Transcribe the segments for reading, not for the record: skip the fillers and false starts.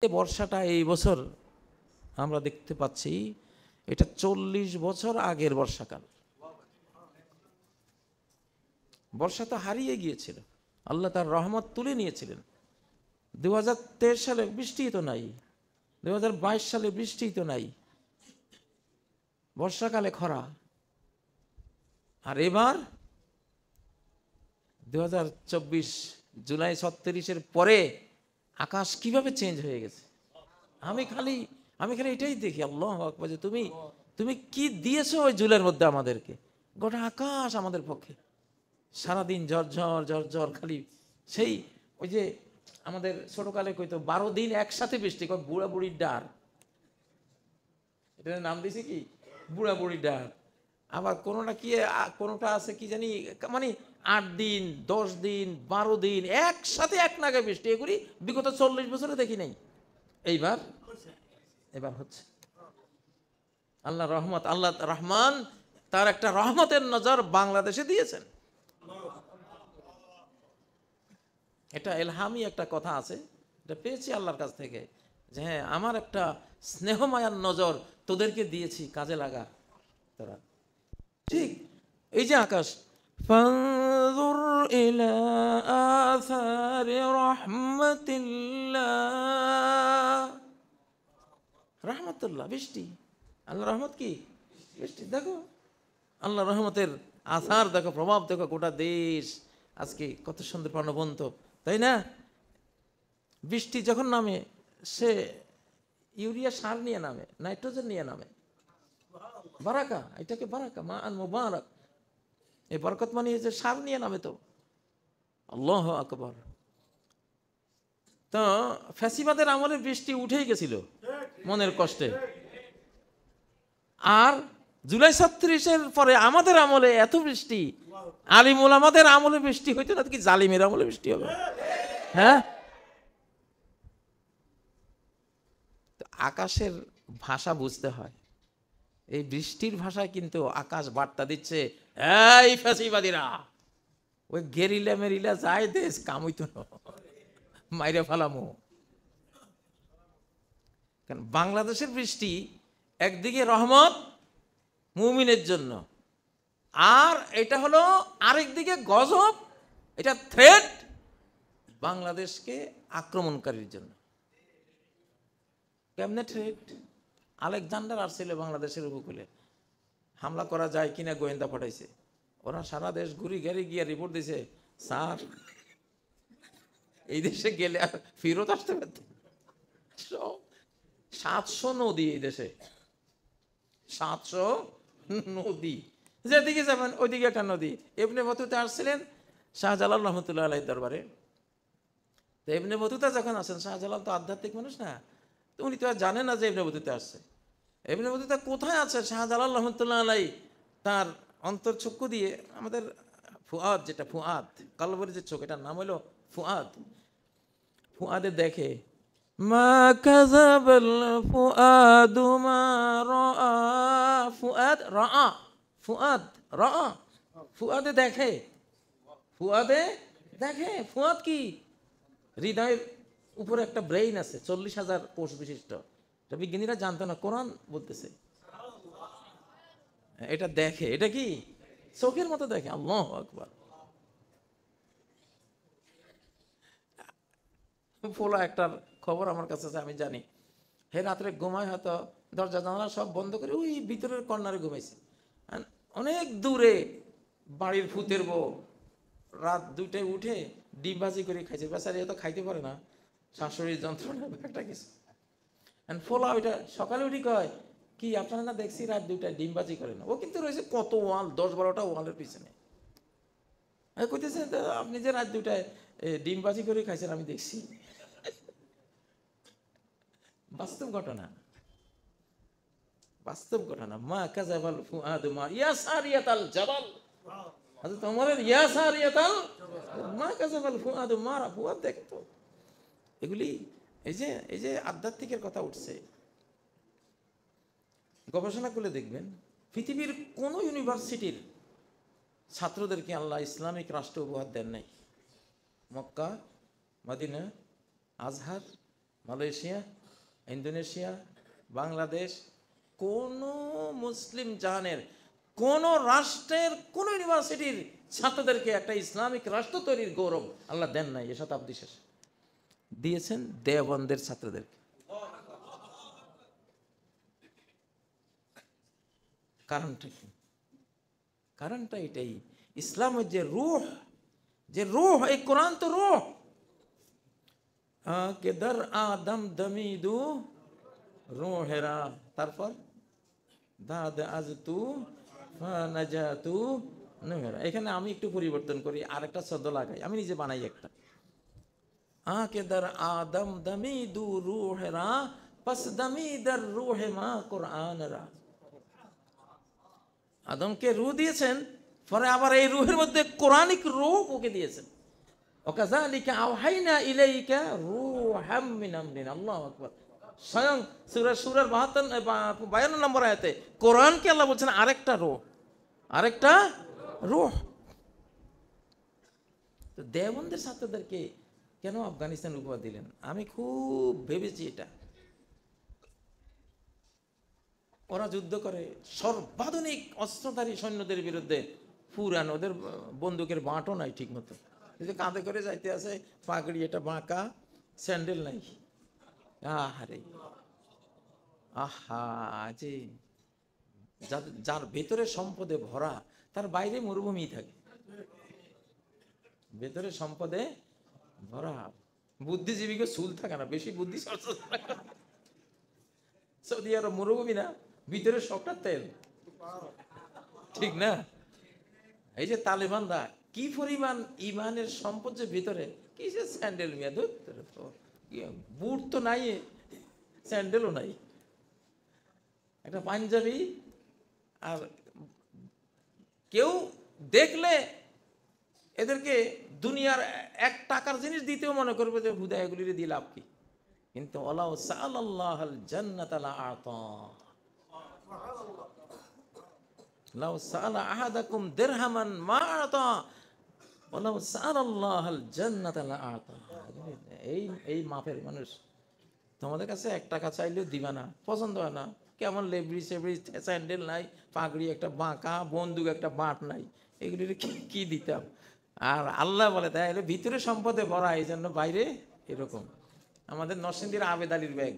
এই বর্ষাটা এই বছর আমরা দেখতে পাচ্ছি এটা 40 বছর আগের বর্ষাকাল। বর্ষা তো হারিয়ে গিয়েছিল, আল্লাহ তার রহমত তুলে নিয়েছিলেন। 2023 সালে বৃষ্টি তো নাই, 2022 সালে বৃষ্টি তো নাই, বর্ষাকালে খরা। আর এবার 2024 জুলাই 36-এর পরে আকাশ কিভাবে চেঞ্জ হয়ে গেছে। আমি খালি এটাই দেখি, আল্লাহু আকবার, যে তুমি কি দিয়েছো ওই জুলাইয়ের মধ্যে আমাদেরকে। গোটা আকাশ আমাদের পক্ষে সারাদিন ঝরঝর ঝরঝর, খালি সেই ওই যে আমাদের ছোটকালে কইতো 12 দিন একসাথে বৃষ্টি, কয় বুড়া বুড়ির ডার, এটার নাম দিয়েছে কি বুড়া বুড়ির ডার। আবার কোনোটা আছে কি জানি, মানে 8 দিন 10 দিন 12 দিন একসাথে এক নাগায় বৃষ্টি, এগুলি বিগত 40 বছরে দেখি নাই। এবার হচ্ছে আল্লাহ রহমত, আল্লাহ রহমান তার একটা রহমতের নজর বাংলাদেশে দিয়েছেন। এটা এলহামি একটা কথা আছে, এটা পেয়েছি আল্লাহর কাছ থেকে, যে হ্যাঁ আমার একটা স্নেহমায়ার নজর তোদেরকে দিয়েছি, কাজে লাগা তোরা। ঠিক এই যে আকাশ, ফানজুর ইলা আসারি রাহমাতিল্লাহ, রহমতুল্লাহ বৃষ্টি, আল্লাহ রহমত কি বৃষ্টি। দেখো আল্লাহ রহমতের আসার দেখো, প্রভাব দেখো, গোটা দেশ আজকে কত সুন্দর প্রাণবন্ত, তাই না? বৃষ্টি যখন নামে সে ইউরিয়া সার নিয়ে নামে, নাইট্রোজেন নিয়ে নামে, বারাকা, এটাকে বারাকা মা আন মুবারাক, এই বরকত মানে যে সার নিয়ে নামে। তো আল্লাহু আকবার। তো ফ্যাসিবাদের আমলে বৃষ্টি উঠেই গেছিল মনের কষ্টে, আর জুলাই 36-এর পরে আমাদের আমলে এত বৃষ্টি, আলিম ওলামাদের আমলে বৃষ্টি হইতো না, কি জালিমের আমলে বৃষ্টি হবে? হ্যাঁ, আকাশের ভাষা বুঝতে হয়। এই বৃষ্টির ভাষায় কিন্তু আকাশ বার্তা দিচ্ছে, এই ফ্যাসিবাদীরা, ওই গেরিলা মেরিলা যায় দেশ কামইতো না, মাইরে ফালামো। কারণ বাংলাদেশের বৃষ্টি একদিকে রহমত মুমিনের জন্য, আর এটা হলো আরেকদিকে গজব, এটা থ্রেট বাংলাদেশকে আক্রমণকারীর জন্য। কেমনে থ্রেট? আলেকজান্ডার আসছিল বাংলাদেশের উপকূলে, হামলা করা যায় কিনা গোয়েন্দা পাঠাইছে, ওরা সারা দেশ ঘুরি ঘেরি গিয়ে রিপোর্ট দিছে, স্যার এই দেশে গেলে আর ফেরত আসতে পারত। 700 নদী এই দেশে, 700 নদী, যেদিকে যাবেন ওইদিকে একটা নদী। ইবনে বতুতা আসছিলেন শাহজালাল রহমতুল্লাহ আলাইহির দরবারে। তো ইবনে বতুতা যখন আসেন, শাহজালাল তো আধ্যাত্মিক মানুষ না, তো উনি তো আর জানেন না যে ইবনে বতুতা আসছে। ইবনে বতুতা কোথায় আছে, শাহজালাল রহমতুল্লাহ আলাই তার অন্তর্চক্ষু দিয়ে, আমাদের ফুয়াদ, যেটা ফুয়াদ কালবের যে চোখ, এটার নাম হলো ফুয়াদ, ফুয়াদে দেখে, মা কাযাবাল ফুয়াদু মা রাআ, ফুয়াদ রাআ, ফুয়াদ রাআ, ফুয়াদে দেখে, ফুয়াদে দেখে। ফুয়াদ কি? হৃদয়ের উপরে একটা ব্রেইন আছে, 40,000 কোষ বিশিষ্ট, এটা বিজ্ঞানীরা জানতো না, কোরআন বলতেছে। এটা দেখে, এটা কি চোখের মতো দেখে। আল্লাহু আকবার। ফোলা একটা খবর আমার কাছে আছে, আমি জানি। হে রাত্রে ঘুমায়, হয়তো দরজা জানালা সব বন্ধ করে ওই ভিতরের কর্নারে ঘুমাইছে, অনেক দূরে বাড়ির ফুতের বউ রাত 2টায় উঠে ডিম ভাজি করে খাইছে। বেচারি এত খাইতে পারে না, শাশুড়ির যন্ত্রণা একটা কিছু। ফোলা ওইটা সকালে উঠি কয়, কি আপনারা না দেখছি রাত 2টায় ডিম ভাজি করে না। ও কিন্তু রয়েছে কত ওয়াল, 10-12টা ওয়ালের পিছনে। কইতেছে আপনি যে রাত 2টায় ডিম ভাজি করে খাইছেন আমি দেখছি। বাস্তব ঘটনা, বাস্তব ঘটনা। মা কাযাবাল ফুআদু মা ইয়াসারিয়াতাল জাবাল, হযরত ওমরের ইয়াসারিয়াতাল, মা কাযাবাল ফুআদু মা রা, ফুআদ দেখতো এগুলি। এই যে আধ্যাত্মিকের কথা উঠছে, গবেষণা করলে দেখবেন পৃথিবীর কোন ইউনিভার্সিটির ছাত্রদেরকে আল্লাহ ইসলামিক রাষ্ট্র উপহার দেন নাই। মক্কা, মদিনা, আজহার, মালয়েশিয়া, ইন্দোনেশিয়া, বাংলাদেশ, কোন মুসলিম জাহানের কোন রাষ্ট্রের কোন ইউনিভার্সিটির ছাত্রদেরকে একটা ইসলামিক রাষ্ট্র তৈরির গৌরব আল্লাহ দেন নাই এ শতাব্দী শেষে। দিয়েছেন দেওবন্দের ছাত্রদেরকে। কারণটা কি? কারণটা এটাই, ইসলামের যে রূহ, এই কোরআন তো রূহ। কেদার আদম দমিদু রূহেরা, তারপর দাদ আজতু ফানাজাতু নূহেরা। এখানে আমি একটু পরিবর্তন করি, আরেকটা শব্দ লাগাই, আমি নিজে বানাই একটা। কেদার আদম দমিদু রূহেরা পাস দমিদার রূহে মা কোরআনরা। আদমকে রূহ দিয়েছেন, পরে আবার এই রূহের মধ্যে কোরআনিক রূহ ওকে দিয়েছেন। ওয়াকাযালিকা আওহাইনা ইলাইকা রূহাম মিন আমরিনা। আল্লাহু আকবার। স্বয়ং সূরা 52 নম্বর আয়াতে কোরআনকে আল্লাহ বলছেন আরেকটা রূহ। তো দেওবন্দের ছাত্রদেরকে কেন আফগানিস্তান উপহার দিলেন? আমি খুব ভেবেছি এটা। ওরা যুদ্ধ করে সর্বাধুনিক অস্ত্রধারী সৈন্যদের বিরুদ্ধে, পুরান, ওদের বন্দুকের বাঁটও নাই ঠিক মতো, কাঁধে করে যাইতে আছে, পাগড়ি এটা বাঁকা, স্যান্ডেল নাই। আহারে আহা, যে যার ভেতরে সম্পদে ভরা তার বাইরে মরুভূমি থাকে, ভেতরে সম্পদে ভরা। বুদ্ধিজীবীকে চুল থাকে না, বেশি বুদ্ধি চর্চা। সৌদি আরব মরুভূমি না, ভিতরে সবটা তেল, ঠিক না? এই যে তালেবানরা কি পরিমাণ ইমানের সম্পদ যে ভিতরে, কি যে স্যান্ডেল মিয়া, বুট তো নাই, স্যান্ডেলও নাই, একটা পাঞ্জাবি। আর কেউ দেখলে এদেরকে দুনিয়ার 1 টাকার জিনিস দিতেও মনে করবে যে হুদা এগুলির দিয়ে লাভ কি। কিন্তু ওয়ালাউ সাআলাল্লাহুল জান্নাতা লাআতা, লাউ সাআলা আহাদাকুম দিরহামান মা আতা ওয়ালাউ সাআলাল্লাহুল জান্নাতা লাআতা। এই মাপের মানুষ তোমাদের কাছে 1 টাকা চাইলেও দিবা না, পছন্দ হয় না, কেমন লেবরি সেবরি, স্যান্ডেল নাই, পাগড়ি একটা বাঁকা, বন্দুক একটা বাঁট নাই, এগুলির কি দিতাম। আর আল্লাহ বলে তাই ভিতরে সম্পদে ভরা, এই জন্য বাইরে এরকম। আমাদের নরসিংদীর আবেদ আলীর ব্যাগ,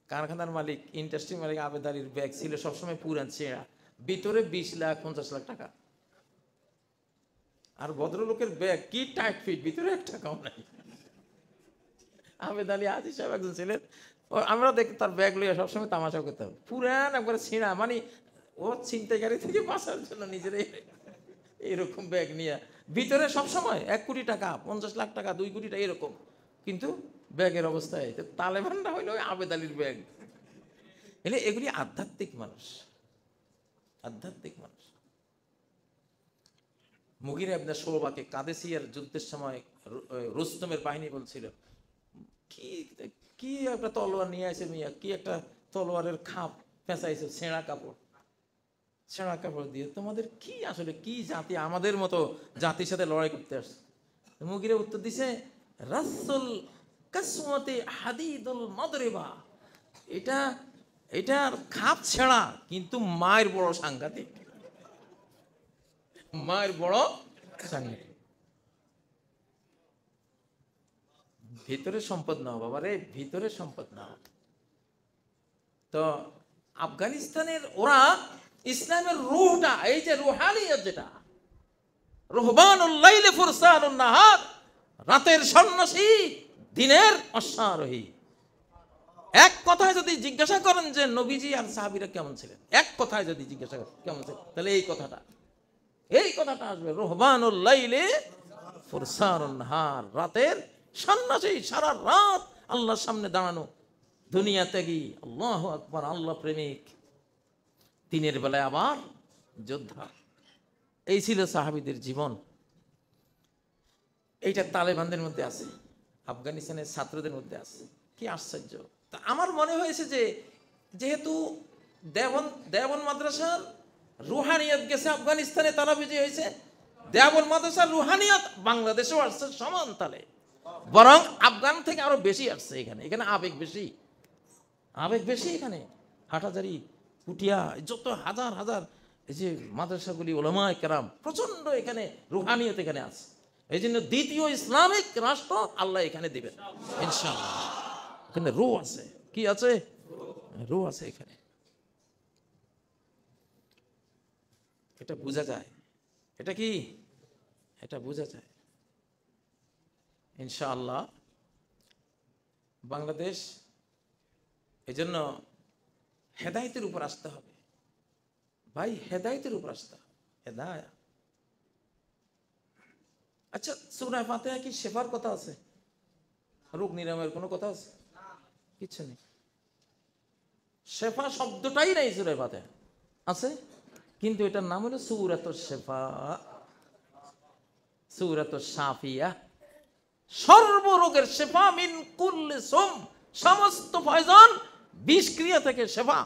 কারখানার মালিক, ইন্ডাস্ট্রি মালিক আবেদ আলীর ব্যাগ ছিল সবসময় পুরান ছেঁড়া, ভিতরে 20 লাখ 50 লাখ টাকা। আর ভদ্রলোকের ব্যাগ কি টাইট ফিট, ভিতরে 1 টাকাও নাই। আবেদ আলী আজি সাহেব একজন ছিলেন, আমরা দেখি তার ব্যাগ লইয়া সবসময় তামাশা করতাম, পুরান একবারে ছিঁড়া, মানে ও ছিনতাইকারী থেকে বাঁচার জন্য নিজের এরকম ব্যাগ নিয়ে, ভিতরে সবসময় 1 কোটি টাকা, 50 লাখ টাকা, 2 কোটি টাকা এরকম, কিন্তু ব্যাগের অবস্থায়। তালেবানরা হইল আবেদ আলীর ব্যাগ। এগুলি আধ্যাত্মিক মানুষ, আধ্যাত্মিক মানুষ। মুগিরা ইবনে শুবাকে কাদেসিয়ার যুদ্ধের সময় রুস্তমের বাহিনী বলছিল, কি কি একটা তলোয়ার নিয়ে আসে মিয়া, কি একটা তলোয়ারের খাপ পেঁচাইছে, ছেঁড়া কাপড় দিয়ে, তোমাদের কি আসলে কি জাতি, আমাদের মতো জাতির সাথে লড়াই করতে আসছে? মুগিরা উত্তর দিছে, রাসূল কাসমতে হাদিদুল মাদরিবা, এটার খাপ ছেঁড়া, কিন্তু মায়ের বড় সাংঘাতিক, মায়ের বড় সাংঘাতিক। ভিতরে সম্পদ নাও বাবা রে, ভিতরে সম্পদ নাও। তো আফগানিস্তানের ওরা ইসলামের রূহটা, এই যে রুহানিয়ত, যেটা রুহবানুল লাইলি ফুরসানুন নাহার, রাতের সন্ন্যাসী দিনের অশ্বারোহী। এক কথায় যদি জিজ্ঞাসা করেন যে নবীজি আর সাহাবীরা কেমন ছিলেন, এক কথায় যদি জিজ্ঞাসা করেন কেমন ছিলেন, তাহলে এই কথাটা আসবে, রুহবানুল লাইলি ফুরসানুন নাহার, রাতের সন্ন্যাসী, সারা রাত আল্লাহর সামনে দাঁড়ানো, দুনিয়া ত্যাগী, আল্লাহু আকবার, আল্লাহ প্রেমিক, দিনের বেলায় আবার যোদ্ধা। এই ছিল সাহাবীদের জীবন। এইটা তালেবানদের মধ্যে আছে, আফগানিস্তানের ছাত্রদের মধ্যে আছে। কি আশ্চর্য! তা আমার মনে হয়েছে যে যেহেতু দেওবন্দ মাদ্রাসার রুহানিয়ত গেছে আফগানিস্তানে, তারা বিজয়ী হয়েছে, দেওবন্দ মাদ্রাসার রুহানিয়ত বাংলাদেশেও আসছে সমান তালে। বরং আফগান থেকে আরো বেশি আসছে এখানে। এখানে আবেগ বেশি, আবেগ বেশি এখানে। হাটহাজারী, পুটিয়া, যত হাজার হাজার এই যে মাদ্রাসাগুলি, উলামায়ে কেরাম, প্রচন্ড এখানে রুহানিয়ত এখানে আছে। এই জন্য দ্বিতীয় ইসলামিক রাষ্ট্র আল্লাহ এখানে দিবেন ইনশাআল্লাহ। এখানে রু আছে, কি আছে? রু আছে এখানে। এটা বোঝা যায়। এটা কি? এটা বোঝা যায় ইনশাআল্লাহ। বাংলাদেশ এই জন্য হেদায়েতের উপর আসতে হবে ভাই, হেদায়েতের উপর আসতে হবে। হেদায়া, আচ্ছা সূরা ফাতিহা কি শেফার কথা আছে? রোগ নিরাময়ের কোনো কথা আছে? কিচ্ছু নেই। শেফা শব্দটাই নেই সূরা ফাতিহা। আছে, কিন্তু এটার নাম হলো সূরাতুশ শিফা, সূরাতুশ শাফিয়া। সর্বরোগের শেফা, মিন কুল্লি সুম, সমস্ত পয়জন বিষক্রিয়া থেকে শেফা,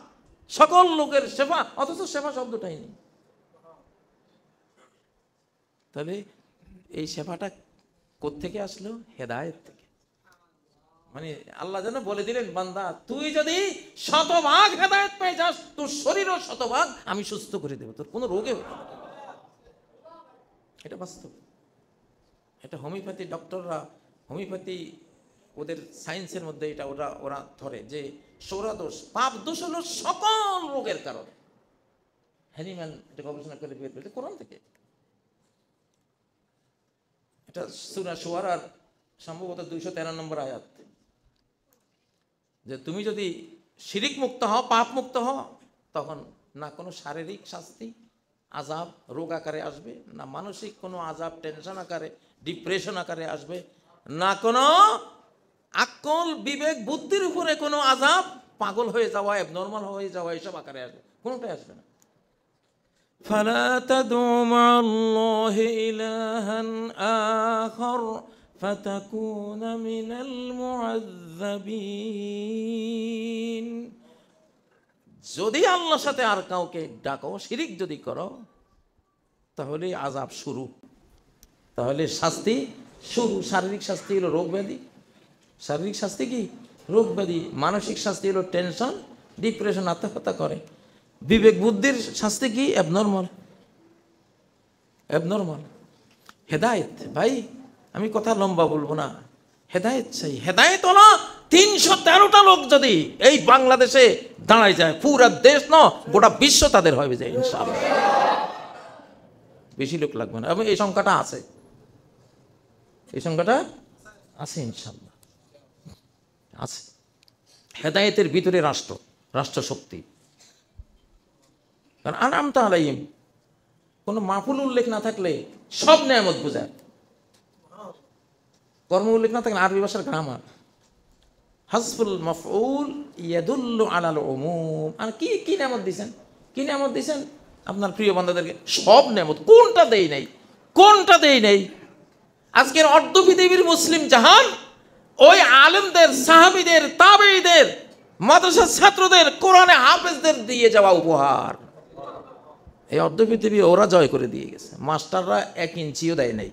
সকল লোকের শেফা। অথচ শেফা শব্দটাই নেই। তাহলে এই শেফাটা কোত্থেকে আসলো? হেদায়েত থেকে। মানে আল্লাহ যেন বলে দিলেন, বান্দা তুই যদি শতভাগ হেদায়েত পেয়ে যাস, তোর শরীরও শতভাগ আমি সুস্থ করে দেব, তোর কোনো রোগে হবে না। এটা বাস্তব। এটা হোমিওপ্যাথি ডক্টররা, হোমিওপ্যাথি ওদের সায়েন্সের মধ্যে এটা ওরা ধরে যে সৌরাদোষ, পাপ দোষ হলো সকল রোগের কারণ। হ্যানিম্যান এটা গবেষণা করে বের করেছে কোরআন থেকে। এটা সূরা শুআরার সম্ভবত 213 নম্বর আয়াত, যে তুমি যদি শিরিক মুক্ত হও, পাপ মুক্ত হও, তখন না কোনো শারীরিক শাস্তি আযাব রোগ আকারে আসবে, না মানসিক কোনো আযাব টেনশন আকারে, ডিপ্রেশন আকারে আসবে, না কোনো আকল বিবেক বুদ্ধির উপরে কোনো আযাব, পাগল হয়ে যাওয়া, অ্যাবনর্মাল হয়ে যাওয়া, এইসব আকারে আসবে, কোনোটাই আসবে না। ফালা তাদউ মা'আল্লাহি ইলাহান আখার ফাতাকুনা মিনাল মুআযযাবিন। যদি আল্লাহর সাথে আর কাউকে ডাকো, শিরিক যদি করো, তাহলে আযাব শুরু, তাহলে শাস্তি শুরু। শারীরিক শাস্তি হলো রোগ ব্যাধি, শারীরিক শাস্তি কি? রোগ ব্যাধি। মানসিক শাস্তি হলো টেনশন, ডিপ্রেশন, আত্মহত্যা করে। বিবেক বুদ্ধির শাস্তি কি? Abnormal, abnormal. হেদায়েত ভাই, আমি কথা লম্বা বলবো না, হেদায়েত চাই। হেদায়েত হলো 313টা লোক যদি এই বাংলাদেশে দাঁড়ায় যায়, পুরা দেশ ন গোটা বিশ্ব তাদের হবে যায় ইনশাআল্লাহ। বেশি লোক লাগবে না, এবং এই সংখ্যাটা আছে, এই সংখ্যাটা আছে ইনশাআল্লাহ, আছে। হেদায়েতের ভিতরে রাষ্ট্র, রাষ্ট্র শক্তি। কারণ আনআমতা আলাইহিম, কোনো মাফুল উল্লেখ না থাকলে সব নেয়ামত বোঝায়। কর্ম উল্লেখ না থাকলে আরবি ভাষার গ্রামার, হাসফুল মাফউল ইয়াদুল্লু আলাল উমুম। আর কি কি নেয়ামত দিয়েছেন, কি নেয়ামত দিয়েছেন আপনার প্রিয় বান্দাদেরকে? সব নেয়ামত। কোনটা দেই নাই, কোনটা দেই নাই? আজকের অর্ধ পৃথিবীর মুসলিম জাহান ওই আলেমদের, সাহাবীদের, তাবেঈদের, মাদ্রাসার ছাত্রদের, কোরআনে হাফেজদের দিয়ে যাওয়া উপহার। এই অর্ধ পৃথিবী ওরা জয় করে দিয়ে গেছে। মাস্টাররা 1 ইঞ্চিও দেয় নাই।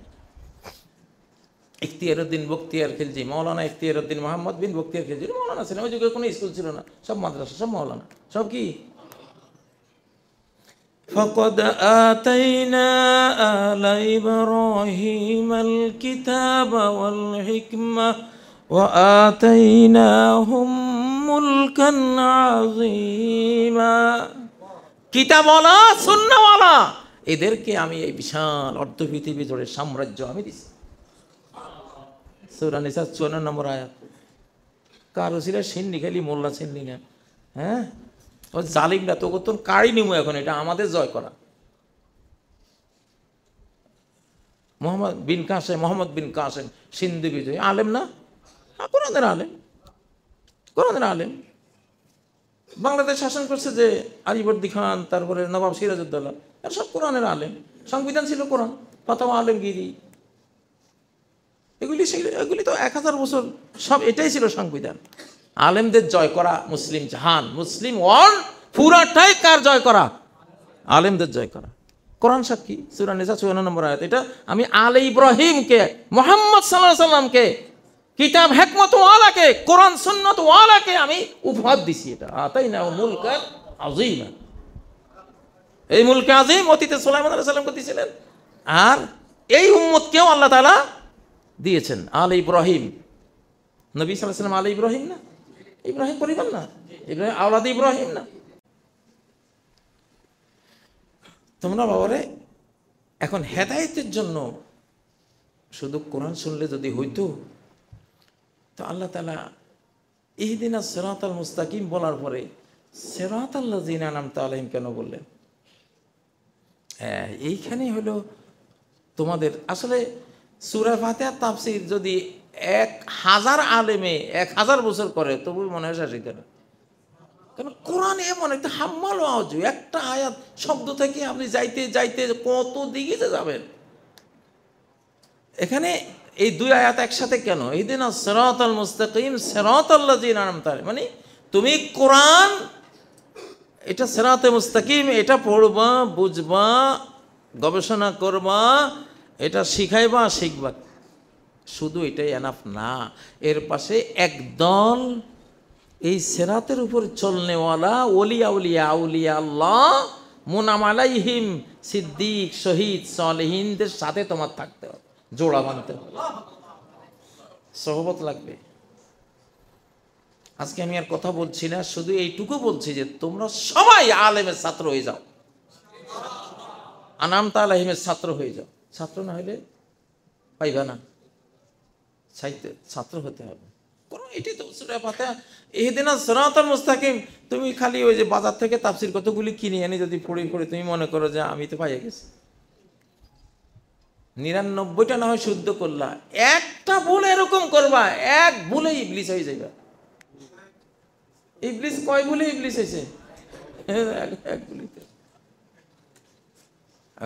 ইখতিয়ারউদ্দিন বখতিয়ার খিলজি, মৌলানা ইখতিয়ারউদ্দিন মোহাম্মদ বিন বখতিয়ার খিলজি মৌলানা ছিলেন। ওই যুগে কোনো স্কুল ছিল না, সব মাদ্রাসা, সব মৌলানা, সব কি? ফাকাদ আতাইনা আলা ইব্রাহিমাল কিতাবা ওয়াল হিকমা ওয়া আতাইনাহুম মুলকান আযীমা। কিতাবওয়ালা, সুন্নাহওয়ালা, এদেরকে আমি এই বিশাল অর্ধ পৃথিবী জুড়ে সাম্রাজ্য আমি দিছি। সূরা নিসা 54 নম্বর আয়াত। কারো ছিল সিন্নি, খালি মোল্লা সিন্নি না। হ্যাঁ, ও জালিমরা তো কত কাড়ি নিমু এখন, এটা আমাদের জয় করা। মোহাম্মদ বিন কাসেম সিন্ধু বিজয় আলেম না? কোরআনের আলেম, কোরআনের আলেম। বাংলাদেশ শাসন করছে যে আলিবর্দী খান, তারপরে নবাব সিরাজউদ্দৌলা, আর সব কোরআনের আলেম। সংবিধান ছিল কোরআন, ফাতাওয়া আলমগীরি, এগুলি তো 1000 বছর সব এটাই ছিল সংবিধান। আলেমদের জয় করা মুসলিম জাহান, মুসলিম ওয়ার্ল্ড পুরাটাই কার জয় করা? আলেমদের জয় করা। কোরআন সাক্ষী, সূরা নিসা 54 নম্বর আয়াত। এটা আমি আলে ইব্রাহিমকে, মুহাম্মদ সাল্লাল্লাহু আলাইহি সাল্লামকে কিতাব হেকমত ওয়ালাকে, কোরআন সুন্নত ওয়ালাকে আমি উপহার দিছি। এটা আতাইনা মুলকান আযীমা, এই মুলকে আযীম অতীতে সুলাইমান আলাইহিস সালামকে দিয়েছিলেন, আর এই উম্মতকেও আল্লাহ তাআলা দিয়েছেন। আলে ইব্রাহিম, নবী সাল্লাল্লাহু আলাইহি ওয়াসাল্লাম আলে ইব্রাহিম না? ইব্রাহিম পরিবার না? ইব্রাহিম আওলাদ ইব্রাহিম না? তোমরা বাবারে এখন হেদায়েতের জন্য শুধু কোরআন শুনলে যদি হইতো, তো আল্লাহ তাআলা ইহদিনাস সিরাতাল মুস্তাকিম বলার পরে সিরাতাল লাযিনা আনআমতা আলাইহিম কেন বললেন? এইখানেই হলো তোমাদের আসলে সূরা ফাতিহার তাফসীর যদি 1000 আলেমে 1000 বছর করে তবু মনে হয় শেষ না। কারণ কোরআন এমন একটা হাম্মাল আওয়াজ, একটা আয়াত শব্দ থেকে আপনি যাইতে যাইতে কত দিকে যাবেন। এখানে এই দুই আয়াত একসাথে কেন? ইহদিনাস সিরাতাল মুস্তাকিম সিরাতাল লাযিনা আনআমতা আলাইহিম, মানে তুমি কোরআন এটা সিরাতে মুস্তাকিম, এটা পড়বা, বুঝবা, গবেষণা করবা, এটা শিখাইবা, শিখবা, শুধু এটাই এনাফ না। এর পাশে একদল এই সিরাতের উপর চলনেওয়ালা ওলিয়া উলিয়া আউলিয়া আল্লাহ মুনাম আলাইহিম সিদ্দিক শহীদ সালেহিনদের সাথে তোমার থাকতে হবে, জোড়া বাঁধতে হবে, সহবত লাগবে। আজকে আমি আর কথা বলছি না, শুধু এইটুকু বলছি যে তোমরা সবাই আলেমের ছাত্র হয়ে যাও, আনআমতা আলাইহিমের ছাত্র হয়ে যাও। ছাত্র না হলে পাইবা না, ছাত্র হতে হবে। এটাই তো সূরা ফাতিহা ইহদিনাস সিরাতাল মুস্তাকিম। তুমি খালি ওই যে বাজার থেকে তাফসীর কতগুলি কিনে এনে যদি পড়ে পড়ে তুমি মনে করো যে আমি তো পাইয়া গেছি, 99টা না হয় শুদ্ধ করলা, একটা ভুল এরকম করবা, এক ভুলে ইবলিস হয়ে যাইবা। ইবলিস কয় ভুলে ইবলিস হয়েছে? এক ভুলিতে।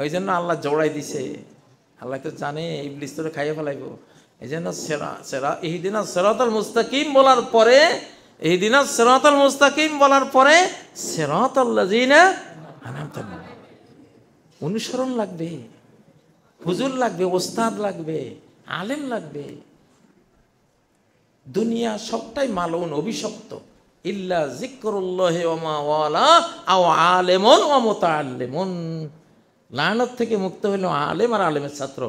ওই জন্য আল্লাহ জোড়াই দিছে, আল্লাহ তো জানে ইবলিস তোরে খাইয়ে ফেলাইব। এই জন্য ইহদিনাস সিরাতাল মুস্তাকিম বলার পরে, ইহদিনাস সিরাতাল মুস্তাকিম বলার পরে সিরাতাল লাযিনা আনআমতা আলাইহিম, অনুসরণ লাগবে, হুজুর লাগবে, ওস্তাদ লাগবে, আলেম লাগবে। দুনিয়া সবটাই মালউন, অভিশপ্ত। ইল্লা যিকরুল্লাহি ওয়া মা ওয়ালা আও আলেমুন ওয়া মুতাআল্লিমুন, লানত থেকে মুক্ত হলো আলেম আর আলেমের ছাত্র।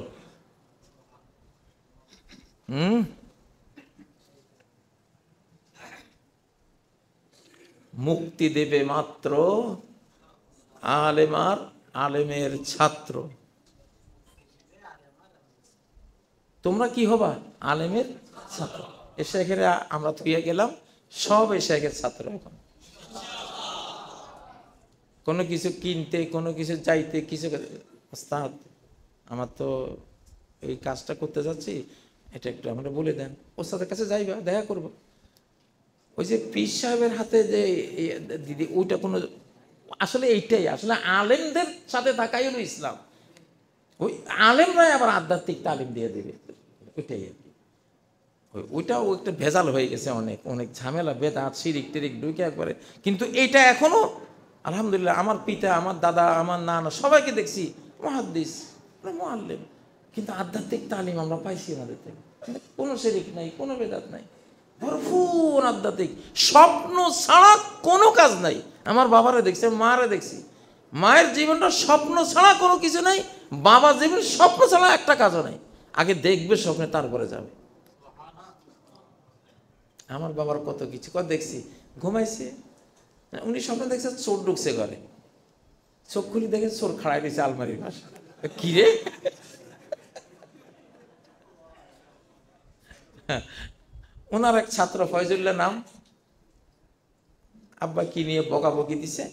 মুক্তি দেবে মাত্র আলেম আর আলেমের ছাত্র। তোমরা কি হবা? আলেমের ছাত্র। এ শেখেরা আমরা থুয়ে গেলাম, সব এই শেখের ছাত্র। এখন কোনো কিছু কিনতে, কোনো কিছু যাইতে, কিছু ওস্তাদ আমার তো এই কাজটা করতে যাচ্ছি, এটা একটু আমরা বলে দেন। ওস্তাদের কাছে যাইবা, দেখা করব। ওই যে পীর সাহেবের হাতে যে দিদি, ওইটা কোনো আসলে এইটাই আসলে আলেমদের সাথে থাকাই হলো ইসলাম। ওই আলেমরাই আবার আধ্যাত্মিক তালিম দিয়ে দেবে, ওইটাই আর কি। ওইটাও একটা ভেজাল হয়ে গেছে, অনেক অনেক ঝামেলা, বেদাত শিরিক টিরিক ঢুকে একবারে। কিন্তু এইটা এখনো আলহামদুলিল্লাহ আমার পিতা, আমার দাদা, আমার নানা সবাইকে দেখছি মুহাদ্দিস, মুআল্লিম, কিন্তু আধ্যাত্মিক তালিম আমরা পাইছি আমাদের থেকে। কোনো শিরিক নাই, কোনো বেদাত নাই, ভরপুর আধ্যাত্মিক। স্বপ্ন ছাড়া কোনো কাজ নাই। আমার বাবারে দেখছি, মারে দেখছি, মায়ের জীবনটা স্বপ্ন ছাড়া কোনো কিছু নাই, বাবার জীবন স্বপ্ন ছাড়া একটা কাজও নাই। আগে দেখবে স্বপ্নে, তারপরে যাবে। আমার বাবার কত কিছু দেখছি, ঘুমাইছে, উনি স্বপ্নে দেখছে চোর ঢুকছে ঘরে, চোখ খুলি দেখে চোর খাড়াই দিয়েছে আলমারির পাশে। কি রে? ওনার এক ছাত্র ফয়জুল্লাহ নাম, আব্বা কি নিয়ে বকাবকি দিছে,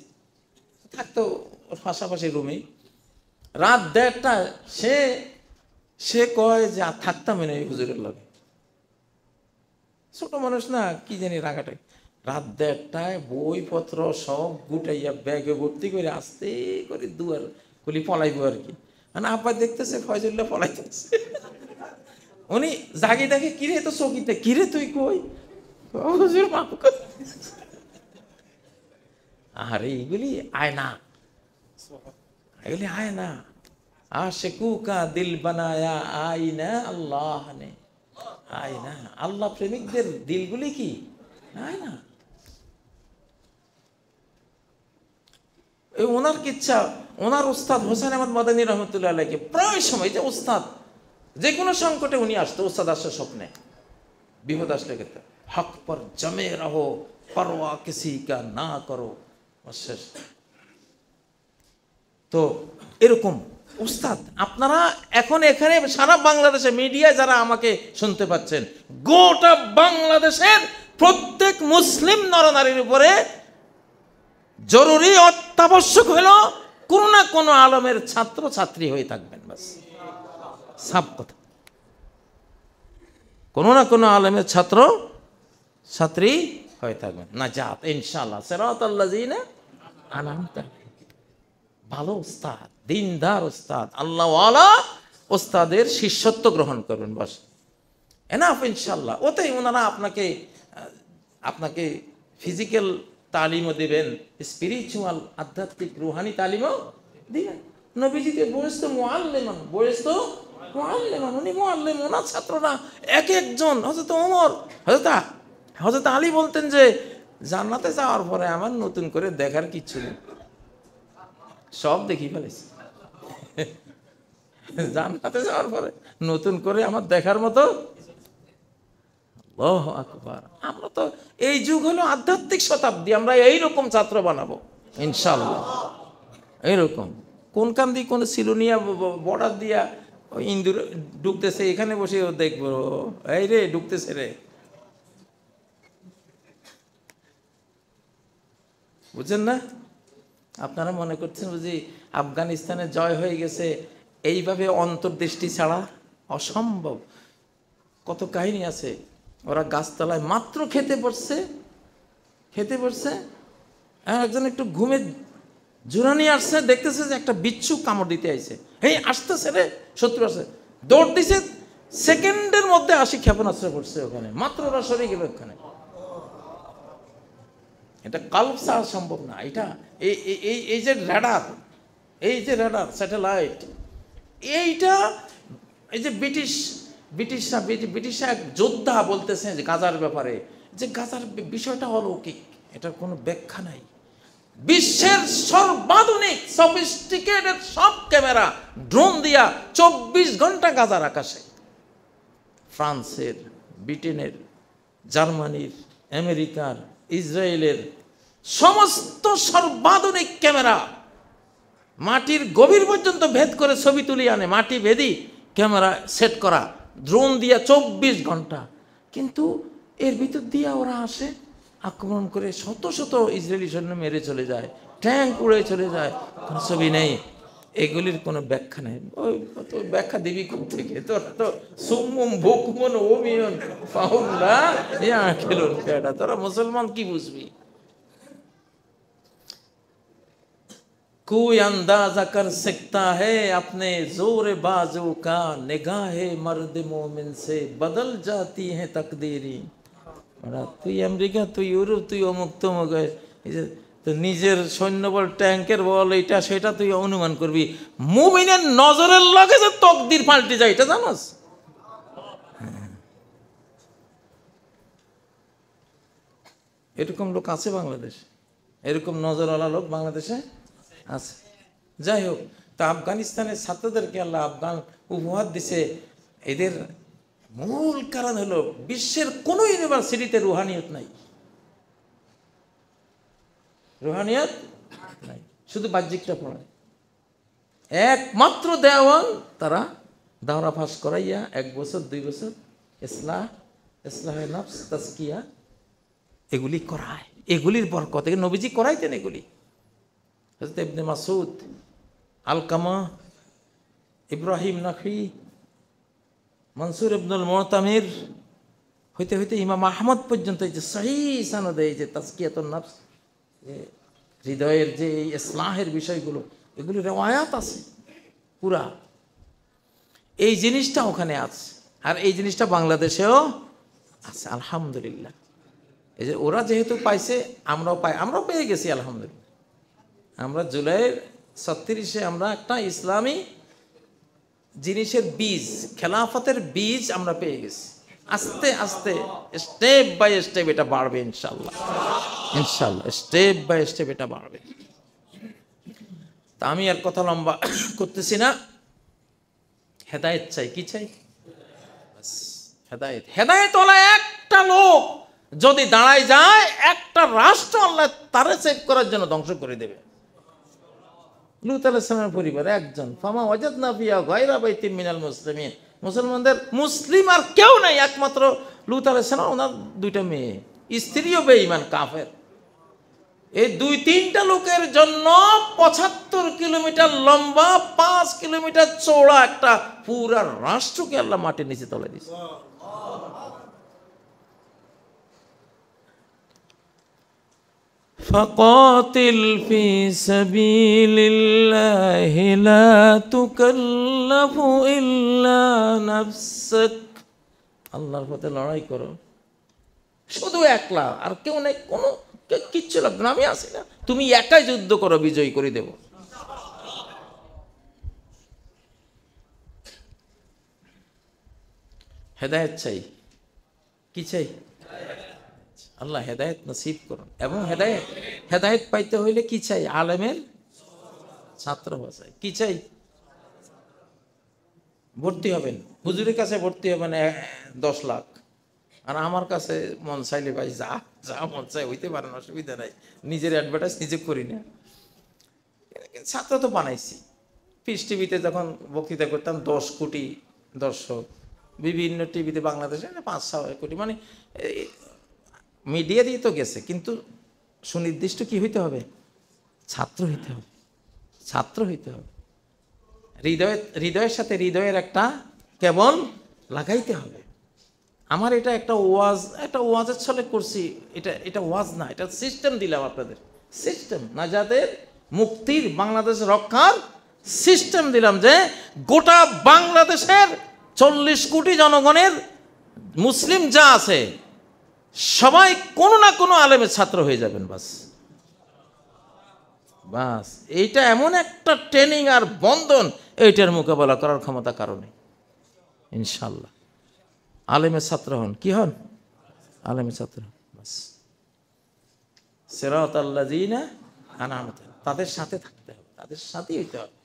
থাকতো পাশাপাশি রুমে। রাত 1:30 সে কয় যে আর থাকতাম না এই হুজুরের লগে। ছোট মানুষ না, কি জানি রাগাটাই। রাত 1:30 বইপত্র সব গুটাইয়া ব্যাগে ভর্তি করে আস্তে করে দুয়ার খুলি পলাইবো আর কি। মানে আব্বা দেখতেছে ফয়জুল্লাহ পলাইতেছে, উনি জাগি দেখে, কিরে তো চকিতে, কিরে তুই কই? হুজুর মাফ কর। আরে এগুলি আয়না, এগুলি আয়না। আশিকু কা দিল বানায়া আয়না আল্লাহ নে, আয় না, আল্লাহ প্রেমিকদের দিলগুলি কি আয় না। এই ওনার কিচ্ছা, ওনার উস্তাদ হোসেন আহমদ মাদানী রহমতুল্লাহ আলাইকে প্রায় সময়, যে উস্তাদ যে কোনো সংকটে উনি আসতো, উস্তাদ আসছে স্বপ্নে, বিপদ আসলে ক্ষেত্রে হক পর জমে রহো পরোয়া কিসি কা না করো। শেষ। তো এরকম উস্তাদ আপনারা এখন এখানে সারা বাংলাদেশে মিডিয়ায় যারা আমাকে শুনতে পাচ্ছেন, গোটা বাংলাদেশের প্রত্যেক মুসলিম নরনারীর উপরে জরুরি অত্যাবশ্যক হলো কোনো না কোনো আলমের ছাত্র ছাত্রী হয়ে থাকবেন। বাস সাব কথা, কোনো না কোনো আলমের ছাত্র ছাত্রী হয়ে থাকবেন। না জাত ইনশাআল্লাহ সিরাতাল্লাযিনা আনআমতা। ভালো উস্তাদ, দিনদার উস্তাদ, আল্লাহওয়ালা উস্তাদের শিষ্যত্ব গ্রহণ করবেন। বাস এনাফ ইনশাআল্লাহ। ওতেই ওনারা আপনাকে ফিজিক্যাল তালিমও দিবেন, স্পিরিচুয়াল আধ্যাত্মিক রুহানি তালিমও দিবেন। নবীজিকে বয়স তো মুআল্লিমান, বয়স তো মুআল্লিমান, উনি মুআল্লিম। ওনার ছাত্ররা এক একজন, হযরত ওমর, হযরত আলী বলতেন যে জান্নাতে যাওয়ার পরে আমার নতুন করে দেখার কিচ্ছু নেই, সব দেখি ফেলেছি। জান্নাতে যাওয়ার পরে নতুন করে আমার দেখার মতো। আল্লাহু আকবার। আমরা তো এই যুগ হলো আধ্যাত্মিক শতাব্দী, আমরা এইরকম ছাত্র বানাবো ইনশাআল্লাহ। এইরকম কোন কান দিয়ে কোন সিলোনিয়া বর্ডার দিয়া ইন্দুর ঢুকতেছে, এখানে বসে দেখবো এই রে ঢুকতেছে রে, বুঝছেন না? আপনারা মনে করছেন বুঝি আফগানিস্তানে জয় হয়ে গেছে এইভাবে অন্তর্দৃষ্টি ছাড়া? অসম্ভব। কত কাহিনী আছে। ওরা গাছতলায় মাত্র খেতে পড়ছে, একজন একটু ঘুমে জুরানি আসছে, দেখতেছে যে একটা বিচ্ছু কামড় দিতে আইছে, এই আসতেছে রে, শত্রু আসছে, দৌড় দিছে, সেকেন্ডের মধ্যে 80 ক্ষেপণাস্ত্র পড়ছে ওখানে, মাত্র ওরা সরে গেল ওখানে। এটা কাল্প ছাড়া সম্ভব না। এটা এই যে রেডার, স্যাটেলাইট, এইটা এই যে ব্রিটিশরা এক যোদ্ধা বলতেছে যে গাজার ব্যাপারে, যে গাজার বিষয়টা অলৌকিক, এটার কোনো ব্যাখ্যা নাই। বিশ্বের সর্বাধুনিক সফিস্টিকেটেড সব ক্যামেরা ড্রোন দিয়া 24 ঘন্টা গাজার আকাশে, ফ্রান্সের, ব্রিটেনের, জার্মানির, আমেরিকার, ইসরায়েলের সমস্ত সর্বাধুনিক ক্যামেরা মাটির গভীর পর্যন্ত ভেদ করে ছবি তুলে আনে, মাটি ভেদি ক্যামেরা সেট করা, ড্রোন দিয়া 24 ঘন্টা। কিন্তু এর ভিতর দিয়ে ওরা আসে, আক্রমণ করে শত শত ইসরায়েলি সৈন্য মেরে চলে যায়, ট্যাঙ্ক উড়ে চলে যায়, কোনো ছবি নেই। এগুলির কোনো ব্যাখ্যা নেই। ওই ব্যাখ্যা দিবি কোথ থেকে? তোরা তো সুমুম ভুকমন ওমিয়ন ফাহুল্লা ইয়া খেলুন পেটা, তোরা মুসলমান কি বুঝবি? कोई अंदाजा कर सकता है अपने जोर बाजू का, निगाहे मर्द मोमिन से बदल जाती है तकदीरी। তুই আমেরিকা, তুই ইউরোপ, তুই অমুক তমুক, তো নিজের সৈন্যবল, ট্যাঙ্কের বল, এটা সেটা তুই অনুমান করবি। মুমিনের নজরের লগে যে তকদির পাল্টে যায়, এটা জানোস? এরকম লোক আছে বাংলাদেশে, এরকম নজরওয়ালা লোক বাংলাদেশে আছে। যাই হোক, তো আফগানিস্তানের ছাত্রদেরকে আল্লাহ আফগান উপহার দিছে। এদের মূল কারণ হলো বিশ্বের কোন ইউনিভার্সিটিতে রুহানিয়ত নাই, রুহানিয়ত নাই, শুধু বাহ্যিকটা পড়ায়। একমাত্র দেওয়ান তারা দাওরা পাস করাইয়া 1 বছর 2 বছর ইসলাহে নফস, তাজকিয়া এগুলি করায়। এগুলির বরকত নবীজি করাইতেন এগুলি। হযরত ইবনে মাসউদ, আলকামা, ইব্রাহিম নাখি, মনসুর ইবনুল মুতামির হইতে হইতে ইমাম আহমদ পর্যন্ত এই যে সহিহ সনদে এই যে তাজকিয়াতুন নফস, হৃদয়ের যে ইসলাহের বিষয়গুলো, এগুলি রিওয়ায়াত আছে পুরা। এই জিনিসটা ওখানে আছে, আর এই জিনিসটা বাংলাদেশেও আছে আলহামদুলিল্লাহ। এই যে ওরা যেহেতু পাইছে, আমরাও পেয়ে গেছি আলহামদুলিল্লাহ। আমরা জুলাইয়ের 36-এ আমরা একটা ইসলামী জিনিসের বীজ, খেলাফতের বীজ আমরা পেয়ে গেছি। আস্তে আস্তে স্টেপ বাই স্টেপ এটা বাড়বে ইনশাল্লাহ, ইনশাল্লাহ স্টেপ বাই স্টেপ এটা বাড়বে। তা আমি আর কথা লম্বা করতেছি না, হেদায়েত চাই। কি চাই? হেদায়েত। হেদায়েত ওলা একটা লোক যদি দাঁড়ায় যায়, একটা রাষ্ট্র আল্লাহ তারে সেভ করার জন্য ধ্বংস করে দেবে। লূত আলাইহিস সালামের পরিবার একজন, ফামা ওয়াজাদনা ফিহা গায়রা বাইতিন মিনাল মুসলিমিন, মুসলমানদের মুসলিম আর কেউ নাই, একমাত্র লূত আলাইহিস সালাম, ওনার দুইটা মেয়ে, স্ত্রীও বেঈমান কাফের। এই 2-3টা লোকের জন্য 75 কিলোমিটার লম্বা, 5 কিলোমিটার চওড়া একটা পুরা রাষ্ট্রকে আল্লাহ মাটির নিচে তলে দিয়েছে। ফাকাতিল ফি সাবিলিল্লাহি লা তুকাল্লাফু ইল্লা নাফসাক, আল্লাহর পথে লড়াই করো, শুধু একলা, আর কেউ নেই, কোনো কিচ্ছু লাগবে না, আমি আসি না, তুমি একাই যুদ্ধ করো, বিজয়ী করে দেব। হেদায়েত চাই। কি চাই? আল্লাহ হেদায়েত নসিব করুন। এবং হেদায়েত পাইতে হইলে কি চাই? আলেমের ছাত্র হওয়া চাই। কি চাই? ভর্তি হবেন, হুজুরের কাছে ভর্তি হবেন 10 লাখ, আর আমার কাছে মন চাইলে ভাই যা যা মন চাই হইতে পারেন, অসুবিধা নাই, নিজের অ্যাডভার্টাইজ নিজে করি না। ছাত্র তো বানাইছি। পিস টিভিতে যখন বক্তৃতা করতাম 10 কোটি দর্শক, বিভিন্ন টিভিতে বাংলাদেশে 5-6 কোটি, মানে মিডিয়া দিয়ে তো গেছে, কিন্তু সুনির্দিষ্ট কি হইতে হবে? ছাত্র হইতে হবে, ছাত্র হইতে হবে। হৃদয়ের সাথে হৃদয়ের একটা কেবল লাগাইতে হবে। আমার এটা একটা ওয়াজের ছলে করছি, এটা ওয়াজ না, এটা সিস্টেম দিলাম আপনাদের, সিস্টেম নাজাতের, মুক্তির, বাংলাদেশ রক্ষার সিস্টেম দিলাম, যে গোটা বাংলাদেশের 40 কোটি জনগণের মুসলিম যা আছে সবাই কোনো না কোনো আলেমের ছাত্র হয়ে যাবেন। বাস এইটা এমন একটা ট্রেনিং আর বন্ধন, এইটার মোকাবেলা করার ক্ষমতা কারণে ইনশাল্লাহ আলেমের ছাত্র হন। কি হন? আলেমের ছাত্র হন। বাস সিরাতাল্লাযীনা আনআমতা, তাদের সাথে থাকতে হবে, তাদের সাথেই হইতে হবে।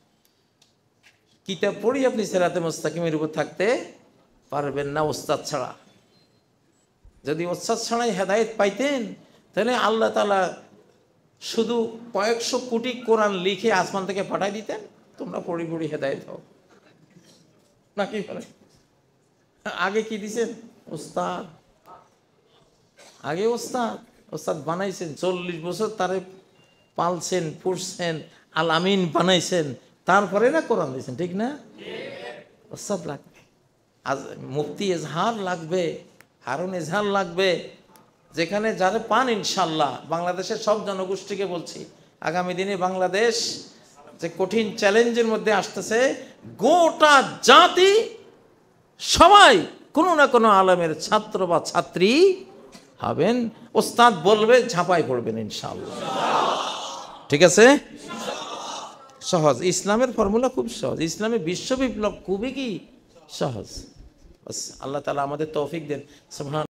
কিতাব পড়ি আপনি সিরাতে মুস্তাকিমের উপর থাকতে পারবেন না ওস্তাদ ছাড়া। যদি ওস্তাদ ছাড়াই হেদায়েত পাইতেন, তাহলে আল্লাহ তাআলা শুধু কয়েকশো কোটি কোরআন লিখে আসমান থেকে পাঠাই দিতেন, তোমরা পড়ি পড়ি হেদায়েত হও, নাকি বলে? আগে কি দিছেন? ওস্তাদ। আগে ওস্তাদ বানাইছেন, 40 বছর তারে পালছেন, পুষছেন, আল আমিন বানাইছেন, তারপরে না কোরআন দিয়েছেন, ঠিক না? ওস্তাদ লাগবে, আজ মুফতি এজহার লাগবে, হারুন এজহার লাগবে, যেখানে যারা পান ইনশাল্লাহ। বাংলাদেশের সব জনগোষ্ঠীকে বলছি, আগামী দিনে বাংলাদেশ যে কঠিন চ্যালেঞ্জের মধ্যে আসতেছে, গোটা জাতি সবাই কোনো না কোনো আলেমের ছাত্র বা ছাত্রী হবেন। ওস্তাদ বলবে, ঝাঁপাই পড়বেন ইনশাল্লাহ। ঠিক আছে? সহজ। ইসলামের ফর্মুলা খুব সহজ, ইসলামের বিশ্ব বিপ্লব খুবই কি সহজ। আল্লাহ তাআলা আমাদের তৌফিক দেন। সুবহান।